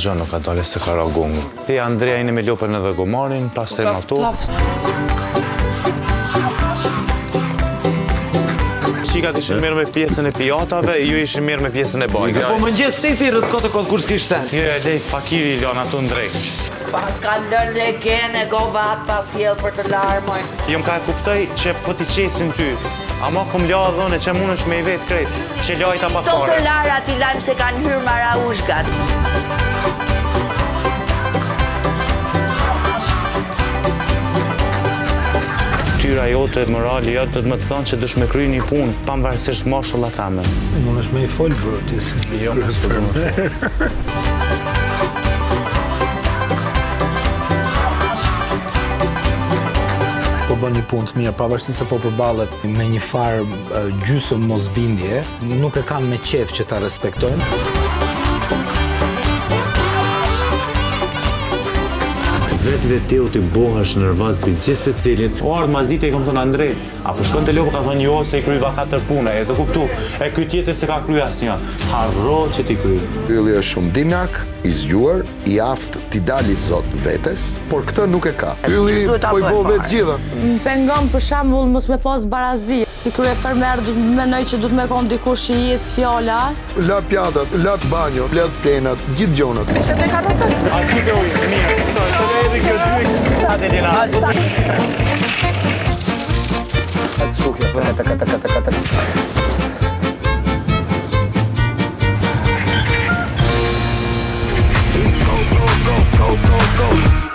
asgjë nuk ka dalë se ka ragungu. Ti Andrea jeni me lopën edhe gomarin, pas të matu. Qikat ishin mirë me pjesën e pijatave, ju ishin mirë me pjesën e bajkave. Po më gjesë se i thirët kote kur s'kish sen. Jo, e lejt fakiri i lona të ndrejkë. Pas ka lërë legen e govat pas jelë për të larë, moj. Jo më ka e kuptoj që po t'i qesim ty. Ama kom la dhone që mund është me i vetë krejt, që lajta pa fare. To të larë ati lajmë se kanë hyrë mara ushgat. Tyra jote, morali jote, do të më të thonë që dësh me kry një punë, pavarësisht mashalla thame. Mund është me i folë, bro, ti si. Jo, më së përdo. Po bën një punë të mirë, pavarësisht se po përballet me një farë gjysmë mosbindje, nuk e kanë me qef që ta respektojnë. Vetë teu t'i bohesh nervoz për gjithë se cilin. O ardë mazite i kom thënë Andrej, apo shkon të lopë ka thënë jo se i kryva 4 pune, e të kuptu, e këj tjetër se ka kryja asë një. Harro që t'i kryj. Ylli është shumë dinjak, i zgjuar, i aftë t'i dali zot vetes, por këtë nuk e ka. Ylli po i bo vetë gjitha. Më pengon për shembull mos me pas barazi. Si kryefermer du të menoj që du të me konë dikush që i jetës fjala. La pjatat, la banjo, la plenat, gjithë gjonat. Që me karocet? A që të ujë, e mirë, të le edhe kjo ty. Sa dhe dina. Atë shukja, kata. Go, go, go, go, go, go.